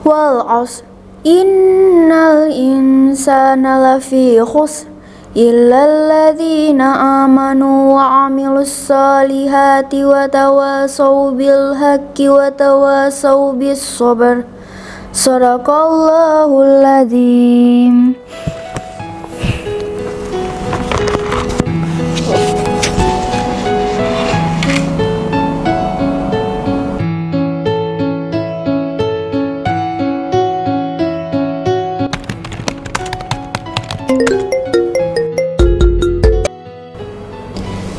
Wal 'ashr innal insana lafi khusr illal ladzina amanu wa 'amilus solihati wa tawasaw bil haqqi wa tawasaw bis sabr. Shadaqallahul adzim.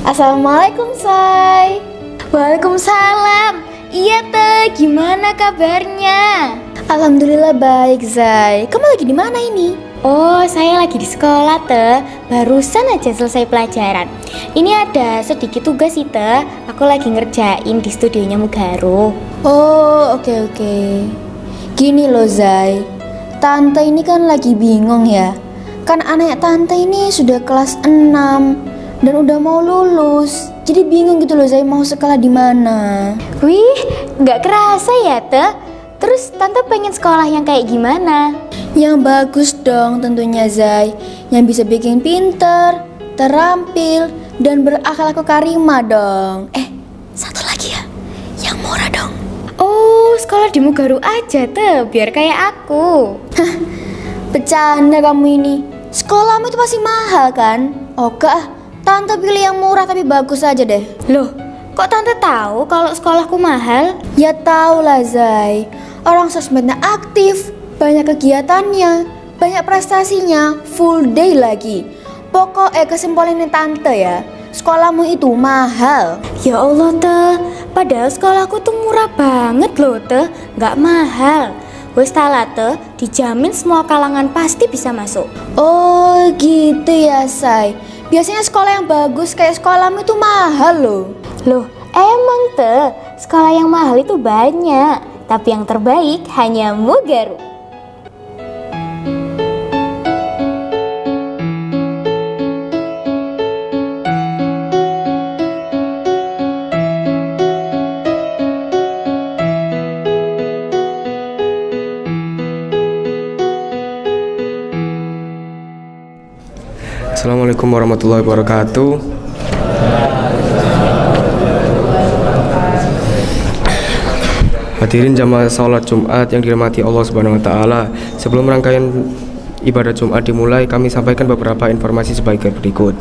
Assalamualaikum, Say. Waalaikumsalam. Iya teh, gimana kabarnya? Alhamdulillah baik, Zai. Kamu lagi di mana ini? Oh, saya lagi di sekolah teh. Barusan aja selesai pelajaran. Ini ada sedikit tugas sih teh. Aku lagi ngerjain di studionya Mugaro. Oh, oke. Gini loh, Zai. Tante ini kan lagi bingung ya. Kan anak tante ini sudah kelas 6 dan udah mau lulus. Jadi bingung gitu loh, Zai, mau sekolah di mana. Wih, nggak kerasa ya teh. Terus tante pengen sekolah yang kayak gimana? Yang bagus dong tentunya, Zai. Yang bisa bikin pinter, terampil, dan berakhlak karimah dong. Satu lagi ya, yang murah dong. Oh, sekolah di Mugaro aja teh, biar kayak aku. Bercanda kamu ini. Sekolahmu itu pasti mahal kan? Oke ah, tante pilih yang murah tapi bagus aja deh. Loh, kok tante tahu kalau sekolahku mahal? Ya tau lah, Zai. Orang sosmednya aktif, banyak kegiatannya, banyak prestasinya, full day lagi. Pokoknya kesimpulannya tante ya, sekolahmu itu mahal. Ya Allah teh, padahal sekolahku tuh murah banget loh teh, nggak mahal. Wes tala teh, dijamin semua kalangan pasti bisa masuk. Oh gitu ya, Say. Biasanya sekolah yang bagus kayak sekolahmu itu mahal loh. Loh, emang teh, sekolah yang mahal itu banyak, tapi yang terbaik hanya Mugaro. Assalamualaikum warahmatullahi wabarakatuh. Hadirin jamaah salat Jumat yang dirahmati Allah Subhanahu wa taala. Sebelum rangkaian ibadah Jumat dimulai, kami sampaikan beberapa informasi sebagai berikut.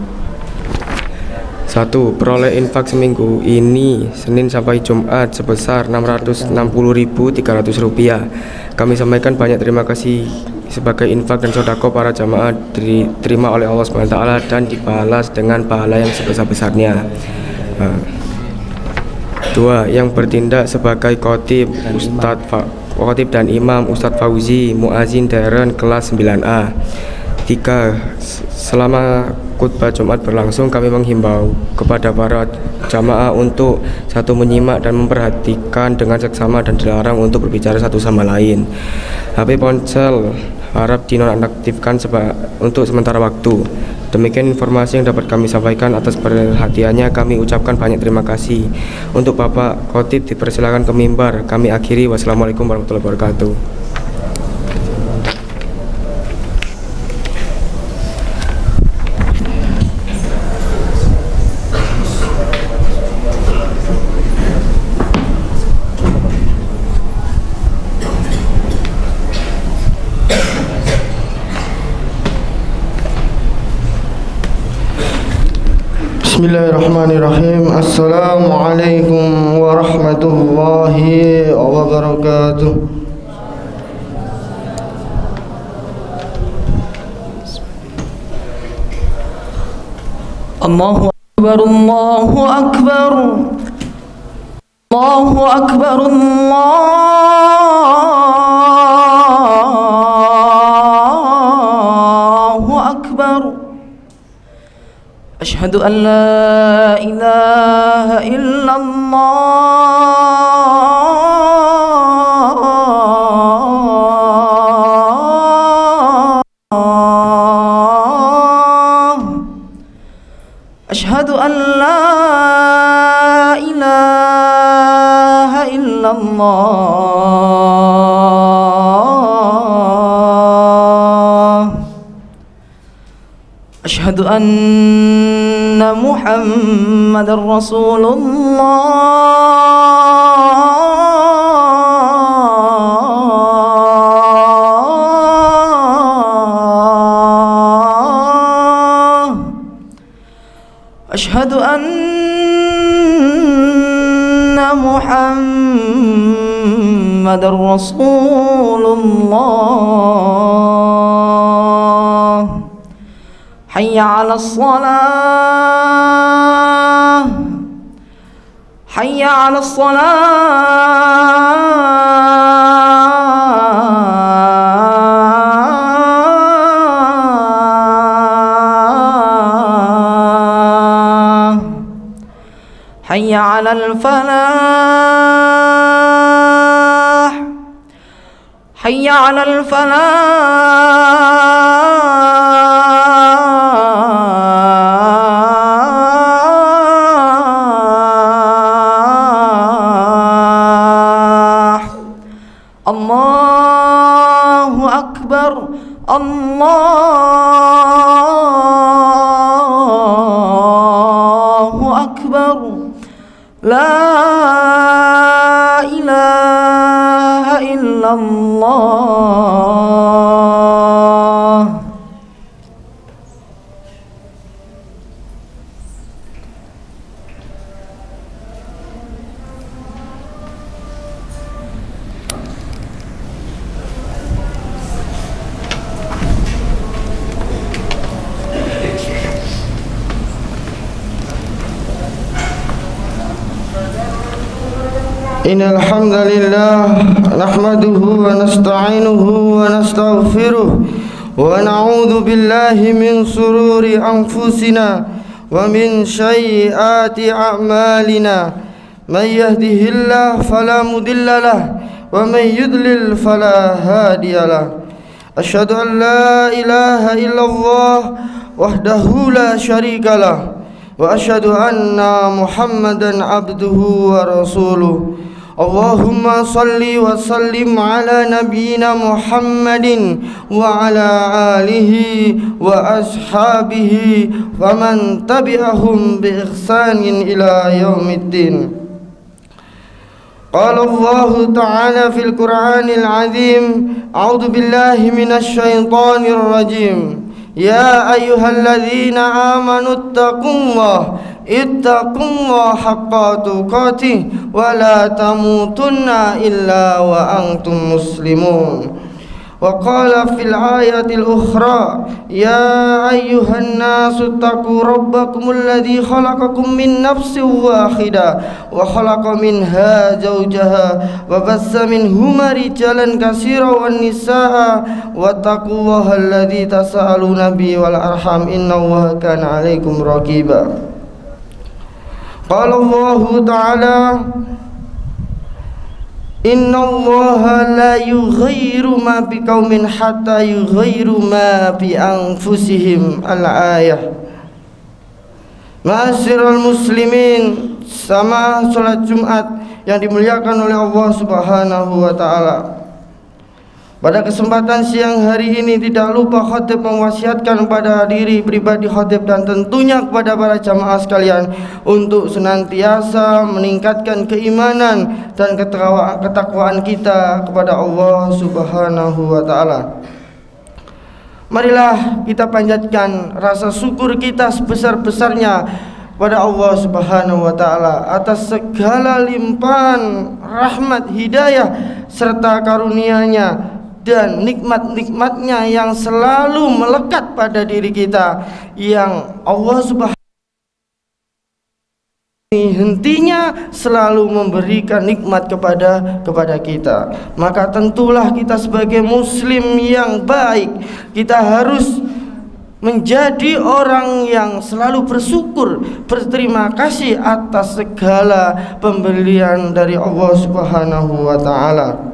1. Peroleh infak seminggu ini Senin sampai Jumat sebesar Rp660.300. Kami sampaikan banyak terima kasih sebagai infak dan sodako para jamaah diterima oleh Allah SWT dan dibalas dengan pahala yang sebesar-besarnya. 2. Yang bertindak sebagai khotib dan imam Ustadz Fauzi Muazin Deren kelas 9A. 3. Selama khutbah Jumat berlangsung, kami menghimbau kepada para jamaah untuk 1. Menyimak dan memperhatikan dengan seksama dan dilarang untuk berbicara satu sama lain. HP ponsel harap dinonaktifkan untuk sementara waktu. Demikian informasi yang dapat kami sampaikan. Atas perhatiannya kami ucapkan banyak terima kasih. Untuk Bapak Khotib dipersilakan ke mimbar. Kami akhiri. Wassalamualaikum warahmatullahi wabarakatuh. Bismillahirrahmanirrahim. Assalamualaikum warahmatullahi wabarakatuh. Allahu akbar, Allahu akbar, Allahu akbar, Allahu akbar. Asyhadu an la ilaha illallah. Asyhadu an la ilaha illallah. أشهد أن محمد رسول الله أشهد أن محمد رسول الله حي على الصلاة حي على الصلاة حي على الفلاح حي على الفلاح الله أكبر الله أكبر لا إله إلا الله إن الحمد لله نحمده ونستعينه ونستغفره ونعوذ بالله من شرور أنفسنا ومن سيئات أعمالنا من يهده الله فلا مضل له ومن يضلل فلا هادي له أشهد أن لا إله إلا الله وحده لا شريك له وأشهد أن محمدا عبده ورسوله اللهم صل وسلم على نبينا محمد وعلى آله وأصحابه ومن تبعهم بإحسان إلى يوم الدين. قال الله تعالى في القرآن العظيم أعوذ بالله من الشيطان الرجيم يا أيها الذين آمنوا اتقوا الله حق تقاته ولا تموتن إلا وأنتم مسلمون. وقال في الآية الأخرى يا أيها الناس اتقوا ربكم الذي خلقكم من نفس واحدة وخلق منها زوجها وبث منهما رجالا كثيرا والنساء واتقوا الله الذي تساءلون به والأرحام إن الله كان عليكم رقيبا. قال الله تعالى إن الله لا يغير ما بقوم حتى يغيروا ما بأنفسهم. الآية. Ma'asyiral muslimin, sama salat Jumat yang dimuliakan oleh Allah Subhanahu wa taala. Pada kesempatan siang hari ini tidak lupa khatib mewasiatkan pada diri pribadi khatib dan tentunya kepada para jamaah sekalian untuk senantiasa meningkatkan keimanan dan ketakwaan kita kepada Allah Subhanahu wa taala. Marilah kita panjatkan rasa syukur kita sebesar-besarnya kepada Allah Subhanahu wa taala atas segala limpahan rahmat, hidayah serta karunia-Nya dan nikmat-nikmatnya yang selalu melekat pada diri kita, yang Allah Subhanahu hentinya selalu memberikan nikmat kepada kita. Maka tentulah kita sebagai muslim yang baik, kita harus menjadi orang yang selalu bersyukur, berterima kasih atas segala pemberian dari Allah Subhanahu wa taala.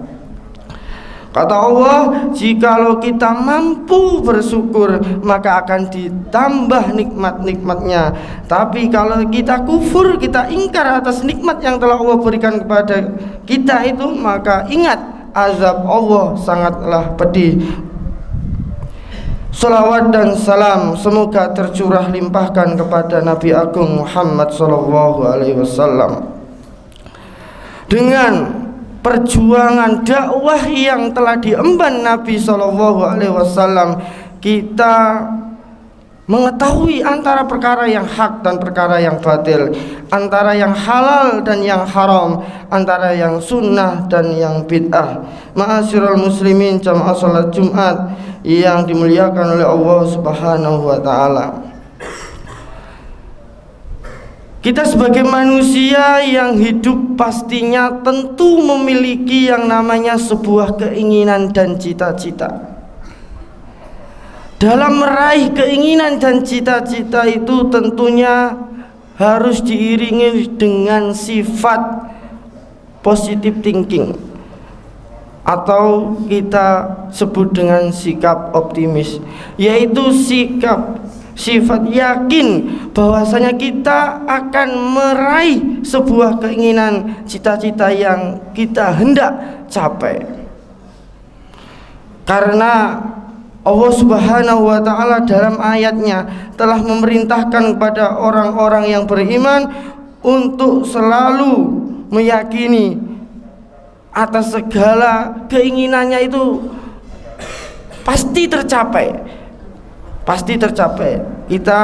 Kata Allah, jikalau kita mampu bersyukur maka akan ditambah nikmat-nikmatnya. Tapi kalau kita kufur, kita ingkar atas nikmat yang telah Allah berikan kepada kita itu, maka ingat azab Allah sangatlah pedih. Salawat dan salam semoga tercurah limpahkan kepada Nabi Agung Muhammad sallallahu alaihi wasallam. Dengan perjuangan dakwah yang telah diemban Nabi sallallahu alaihi wasallam, kita mengetahui antara perkara yang hak dan perkara yang batil, antara yang halal dan yang haram, antara yang sunnah dan yang bid'ah. Ma'asyiral muslimin jamaah salat Jumat yang dimuliakan oleh Allah Subhanahu wa taala. Kita sebagai manusia yang hidup pastinya tentu memiliki yang namanya sebuah keinginan dan cita-cita. Dalam meraih keinginan dan cita-cita itu tentunya harus diiringi dengan sifat positive thinking, atau kita sebut dengan sikap optimis, yaitu sifat yakin bahwasanya kita akan meraih sebuah keinginan cita-cita yang kita hendak capai. Karena Allah Subhanahu wa taala dalam ayatnya telah memerintahkan kepada orang-orang yang beriman untuk selalu meyakini atas segala keinginannya itu pasti tercapai. Pasti tercapai. Kita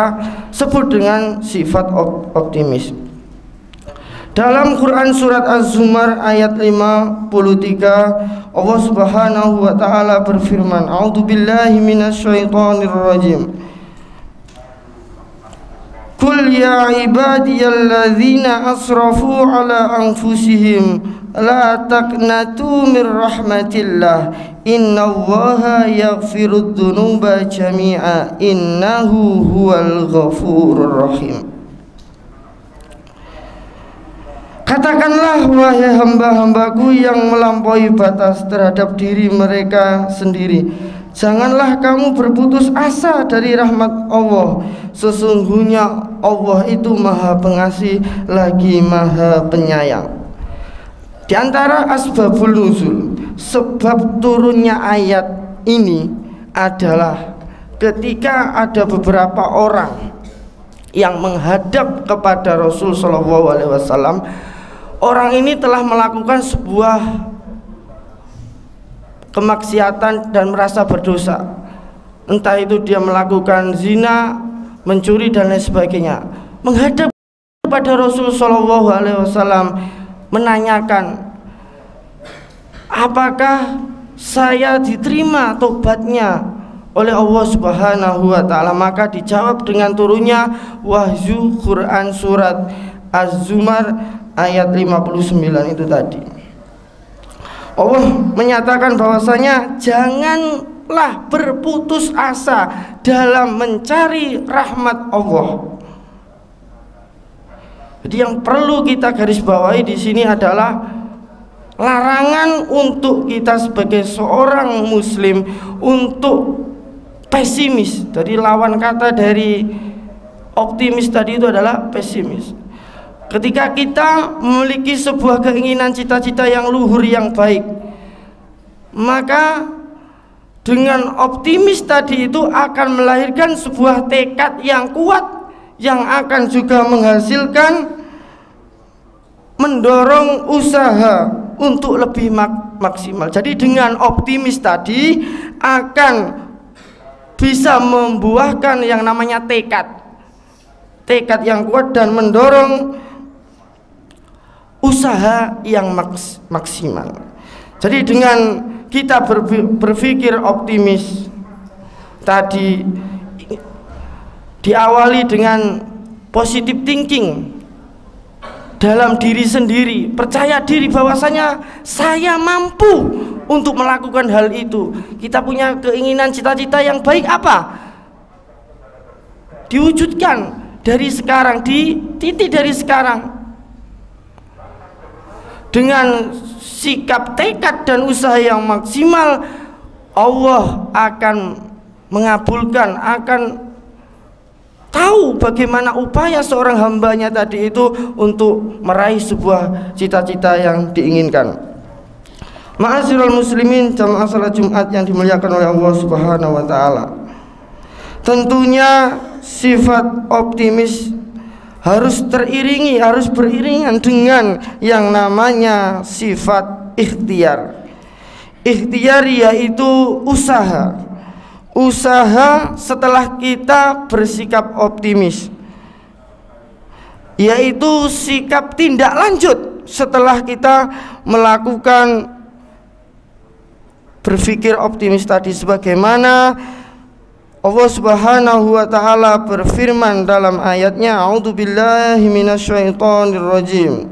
sebut dengan sifat optimis. Dalam Quran surat Az-Zumar ayat 53, Allah Subhanahu wa taala berfirman, "A'udzubillahi minasyaitonir rajim. Qul ya ibadiyalladzina asrafu ala anfusihim la taqnatu mir rahmatillah innallaha yaghfirudz dzunuba jami'a innahu huwal ghafurur rahim." Katakanlah wahai hamba-hambaku yang melampaui batas terhadap diri mereka sendiri, janganlah kamu berputus asa dari rahmat Allah. Sesungguhnya Allah itu Maha Pengasih lagi Maha Penyayang. Di antara asbabul nuzul, sebab turunnya ayat ini adalah ketika ada beberapa orang yang menghadap kepada Rasul sallallahu alaihi wasallam. Orang ini telah melakukan sebuah kemaksiatan dan merasa berdosa. Entah itu dia melakukan zina, mencuri dan lain sebagainya. Menghadap kepada Rasul sallallahu alaihi wasallam menanyakan, apakah saya diterima tobatnya oleh Allah Subhanahu wa taala? Maka dijawab dengan turunnya wahyu Quran surat Az-Zumar ayat 59 itu tadi. Allah menyatakan bahwasanya janganlah berputus asa dalam mencari rahmat Allah. Jadi yang perlu kita garis bawahi di sini adalah larangan untuk kita sebagai seorang muslim untuk pesimis. Jadi lawan kata dari optimis tadi itu adalah pesimis. Ketika kita memiliki sebuah keinginan cita-cita yang luhur yang baik, maka dengan optimis tadi itu akan melahirkan sebuah tekad yang kuat yang akan juga menghasilkan mendorong usaha untuk lebih maksimal. Jadi dengan optimis tadi akan bisa membuahkan yang namanya tekad yang kuat dan mendorong usaha yang maksimal. Jadi dengan kita berpikir optimis tadi diawali dengan positive thinking dalam diri sendiri, percaya diri bahwasanya saya mampu untuk melakukan hal itu. Kita punya keinginan cita-cita yang baik, apa? Diwujudkan dari sekarang, di titik dari sekarang. Dengan sikap tekad dan usaha yang maksimal, Allah akan mengabulkan, akan tahu bagaimana upaya seorang hambanya tadi itu untuk meraih sebuah cita-cita yang diinginkan. Ma'asyiral muslimin jamaah salat Jumat yang dimuliakan oleh Allah Subhanahu wa taala. Tentunya sifat optimis harus beriringan dengan yang namanya sifat ikhtiar. Ikhtiar yaitu usaha setelah kita bersikap optimis, yaitu sikap tindak lanjut setelah kita melakukan berpikir optimis tadi, sebagaimana Allah Subhanahu wa taala berfirman dalam ayatnya, a'udzubillahi minasyaitonirrajim,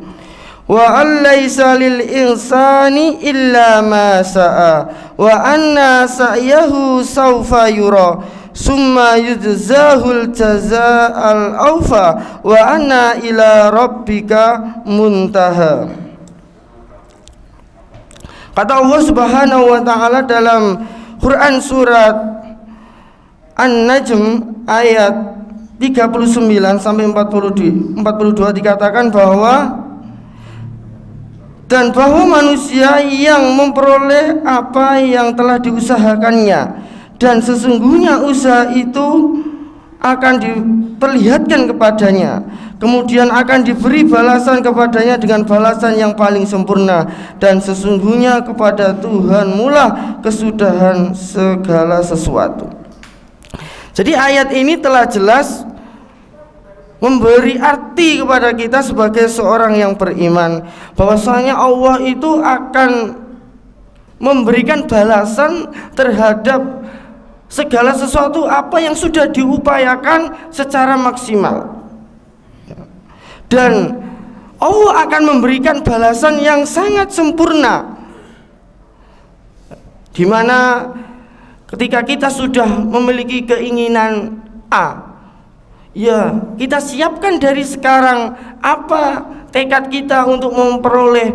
wa allaisa lil insani illa ma sa'a wa anna sa'yahu sawfa yura summa yujzahul jazaa'al awfa wa anna ila rabbika muntaha. Kata Allah Subhanahu wa taala dalam Quran surat An-Najm ayat 39 sampai 42 dikatakan bahwa manusia yang memperoleh apa yang telah diusahakannya, dan sesungguhnya usaha itu akan diperlihatkan kepadanya, kemudian akan diberi balasan kepadanya dengan balasan yang paling sempurna, dan sesungguhnya kepada Tuhan mula kesudahan segala sesuatu. Jadi ayat ini telah jelas memberi arti kepada kita sebagai seorang yang beriman, bahwasanya Allah itu akan memberikan balasan terhadap segala sesuatu apa yang sudah diupayakan secara maksimal, dan Allah akan memberikan balasan yang sangat sempurna, di mana ketika kita sudah memiliki keinginan A, ya kita siapkan dari sekarang apa tekad kita untuk memperoleh,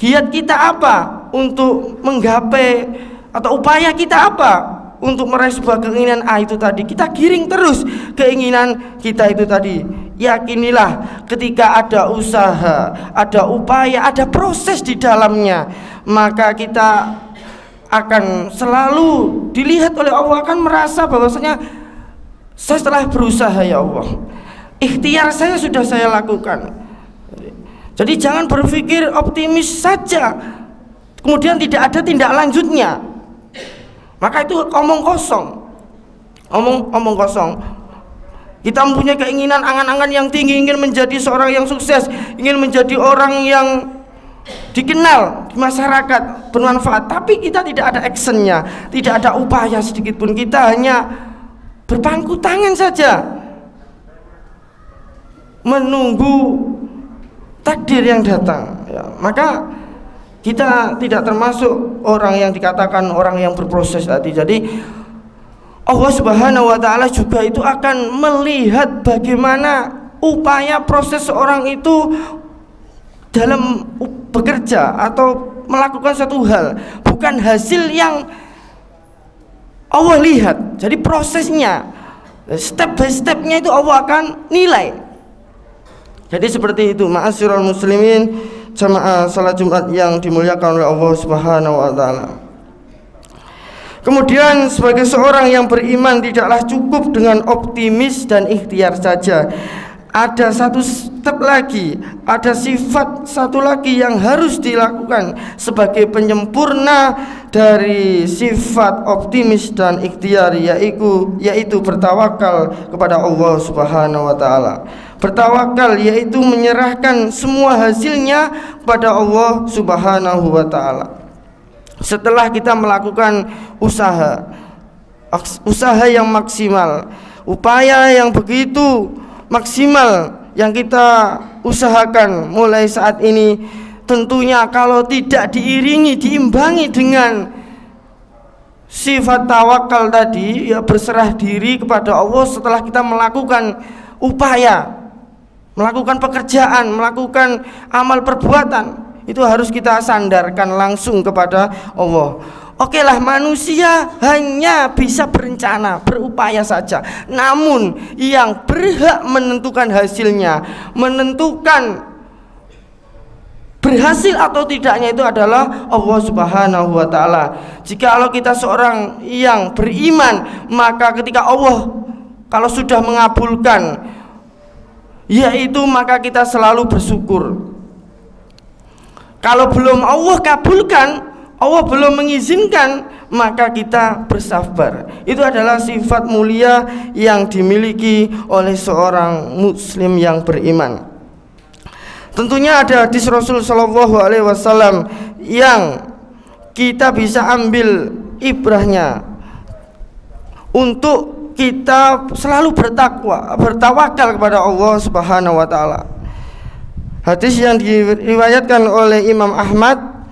giat kita apa untuk menggapai, atau upaya kita apa untuk meraih sebuah keinginan A itu tadi. Kita giring terus keinginan kita itu tadi. Yakinilah ketika ada usaha, ada upaya, ada proses di dalamnya, maka kita akan selalu dilihat oleh Allah, akan merasa bahwasanya saya telah berusaha, ya Allah, ikhtiar saya sudah saya lakukan. Jadi jangan berpikir optimis saja kemudian tidak ada tindak lanjutnya, maka itu omong kosong. Kita mempunyai keinginan, angan-angan yang tinggi, ingin menjadi seorang yang sukses, ingin menjadi orang yang dikenal di masyarakat, bermanfaat, tapi kita tidak ada actionnya, tidak ada upaya sedikit pun. Kita hanya berpangku tangan saja, menunggu takdir yang datang, ya. Maka kita tidak termasuk orang yang dikatakan orang yang berproses tadi. Jadi Allah Subhanahu wa taala juga itu akan melihat bagaimana upaya proses seorang itu dalam bekerja atau melakukan satu hal, bukan hasil yang Allah lihat. Jadi prosesnya, step by stepnya itu Allah akan nilai. Jadi seperti itu, ma'asyiral muslimin, jamaah salat Jumat yang dimuliakan oleh Allah Subhanahu wa taala. Kemudian sebagai seorang yang beriman tidaklah cukup dengan optimis dan ikhtiar saja. Ada satu step lagi, ada sifat satu lagi yang harus dilakukan sebagai penyempurna dari sifat optimis dan ikhtiar, yaitu bertawakal kepada Allah Subhanahu wa taala. Bertawakal yaitu menyerahkan semua hasilnya kepada Allah Subhanahu wa taala. Setelah kita melakukan usaha yang maksimal, upaya yang begitu maksimal yang kita usahakan mulai saat ini, tentunya kalau tidak diiringi, diimbangi dengan sifat tawakal tadi, ya berserah diri kepada Allah setelah kita melakukan upaya, melakukan pekerjaan, melakukan amal perbuatan, itu harus kita sandarkan langsung kepada Allah. Oke lah, manusia hanya bisa berencana, berupaya saja, namun yang berhak menentukan hasilnya, menentukan berhasil atau tidaknya itu adalah Allah Subhanahu wa taala. Jikalau kita seorang yang beriman, maka ketika Allah kalau sudah mengabulkan yaitu maka kita selalu bersyukur. Kalau belum Allah kabulkan, Allah belum mengizinkan, maka kita bersabar. Itu adalah sifat mulia yang dimiliki oleh seorang muslim yang beriman. Tentunya ada hadis Rasul sallallahu alaihi wasallam yang kita bisa ambil ibrahnya untuk kita selalu bertawakal kepada Allah Subhanahu wa taala. Hadis yang diriwayatkan oleh Imam Ahmad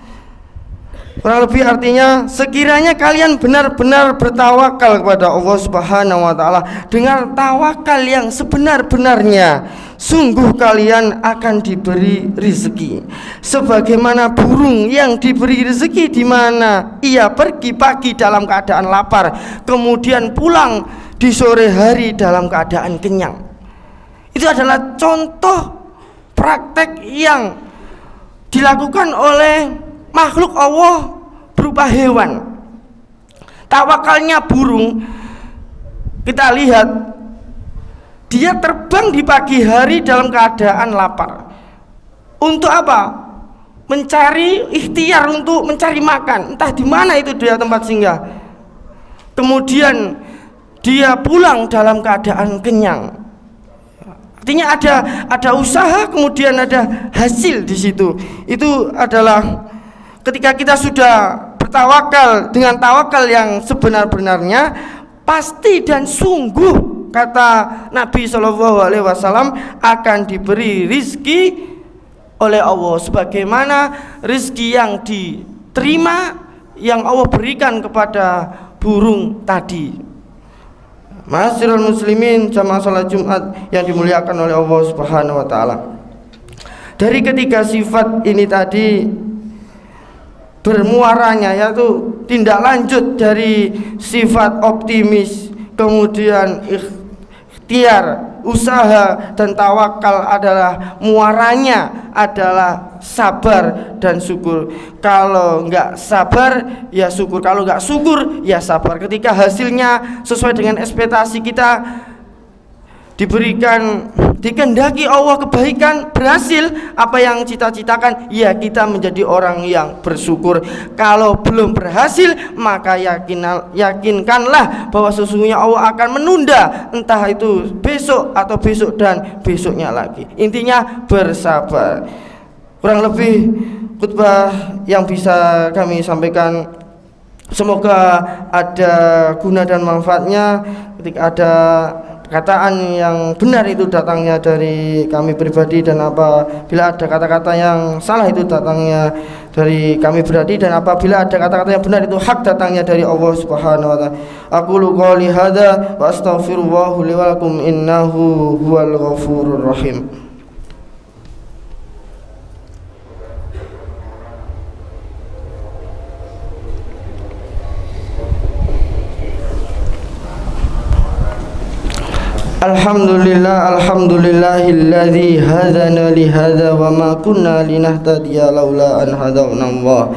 kurang lebih artinya, sekiranya kalian benar-benar bertawakal kepada Allah Subhanahu wa taala dengan tawakal yang sebenar-benarnya, sungguh kalian akan diberi rezeki sebagaimana burung yang diberi rezeki di mana ia pergi pagi dalam keadaan lapar, kemudian pulang di sore hari dalam keadaan kenyang. Itu adalah contoh praktek yang dilakukan oleh makhluk Allah berupa hewan. Tawakalnya burung, kita lihat dia terbang di pagi hari dalam keadaan lapar. Untuk apa? Mencari ikhtiar untuk mencari makan, entah di mana itu dia tempat singgah. Kemudian dia pulang dalam keadaan kenyang. Artinya ada usaha, kemudian ada hasil di situ. Itu adalah ketika kita sudah bertawakal dengan tawakal yang sebenar-benarnya, pasti dan sungguh kata Nabi Shallallahu Alaihi Wasallam akan diberi rizki oleh Allah sebagaimana rizki yang diterima yang Allah berikan kepada burung tadi. Ma'asyiral muslimin jamaah salat Jumat yang dimuliakan oleh Allah Subhanahu wa taala. Dari ketiga sifat ini tadi bermuaranya yaitu tindak lanjut dari sifat optimis, kemudian ikhtiar, usaha dan tawakal adalah muaranya adalah sabar dan syukur. Kalau enggak sabar ya syukur, kalau enggak syukur ya sabar. Ketika hasilnya sesuai dengan ekspektasi kita, diberikan, dikehendaki Allah kebaikan, berhasil apa yang cita-citakan, ya kita menjadi orang yang bersyukur. Kalau belum berhasil, maka yakinkanlah bahwa sesungguhnya Allah akan menunda, entah itu besok atau besok dan besoknya lagi. Intinya bersabar. Kurang lebih khutbah yang bisa kami sampaikan, semoga ada guna dan manfaatnya. Ketika ada perkataan yang benar itu datangnya dari kami pribadi, dan apabila ada kata-kata yang salah itu datangnya dari kami pribadi, dan apabila ada kata-kata yang benar itu hak datangnya dari Allah Subhanahu wa taala. Aqulu qouli hadza wa astaghfirullahu li wa lakum innahu huwal ghafurur rahim. Alhamdulillahilladzi hadana li hadza wa ma kunna linahtadiya laula an hadana Allah.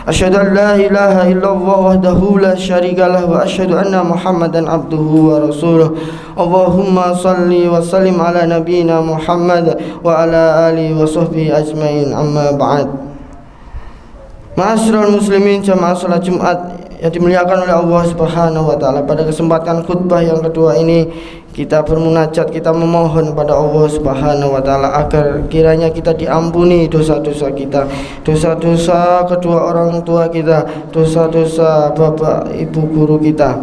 Asyhadu an la ilaha illallah wahdahu la syarika lah wa asyhadu anna Muhammadan abduhu wa rasuluh. Allahumma salli wa sallim ala nabiyyina Muhammad wa ala alihi wa sahbihi ajmain, amma ba'd. Ma'asyiral muslimin jamaah salat Jumat yang dimuliakan oleh Allah Subhanahu wa taala, pada kesempatan khutbah yang kedua ini kita bermunajat, kita memohon pada Allah Subhanahu wa taala agar kiranya kita diampuni dosa-dosa kita, dosa-dosa kedua orang tua kita, dosa-dosa bapak ibu guru kita,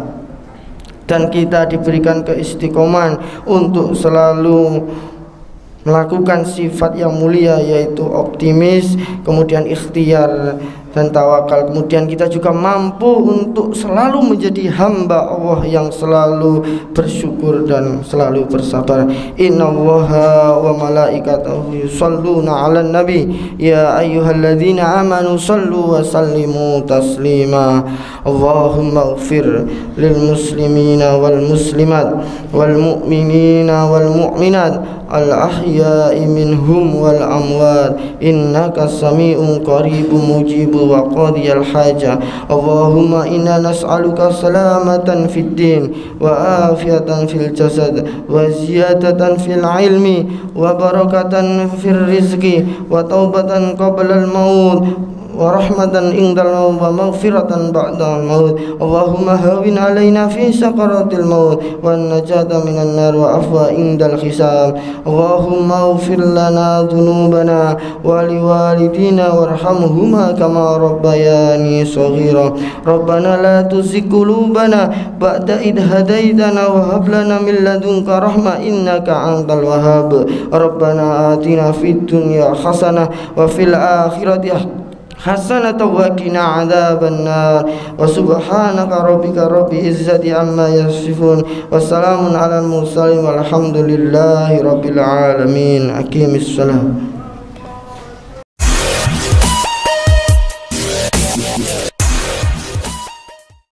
dan kita diberikan keistiqomahan untuk selalu melakukan sifat yang mulia yaitu optimis, kemudian ikhtiar dan tawakal. Kemudian kita juga mampu untuk selalu menjadi hamba Allah yang selalu bersyukur dan selalu bersabar. Innallaha wa malaikatahu yusholluna 'alan nabi ya ayyuhalladzina amanu shallu wa sallimu taslima. Allahumma ighfir lil muslimina wal muslimat wal mu'minina wal mu'minat. الأحياء منهم والأموات إنك سميع قريب مجيب وقاضي الحاجة اللهم إنا نسألك سلامة في الدين وعافية في الجسد وزيادة في العلم وبركة في الرزق وتوبة قبل الموت ورحمة عند الموت ومغفرة بعد الموت اللهم هون علينا في سكرات الموت والنجاة من النار وعفو عند الحساب اللهم اغفر لنا ذنوبنا ولوالدينا وارحمهما كما ربياني صغيرا ربنا لا تزغ قلوبنا بعد إذ هديتنا وهب لنا من لدنك رحمة إنك أنت الوهاب ربنا آتنا في الدنيا حسنة وفي الآخرة حسنة وقنا عذاب النار وسبحانك ربك رب العزة عما يصفون وسلام على المرسلين والحمد لله رب العالمين أقم الصلاة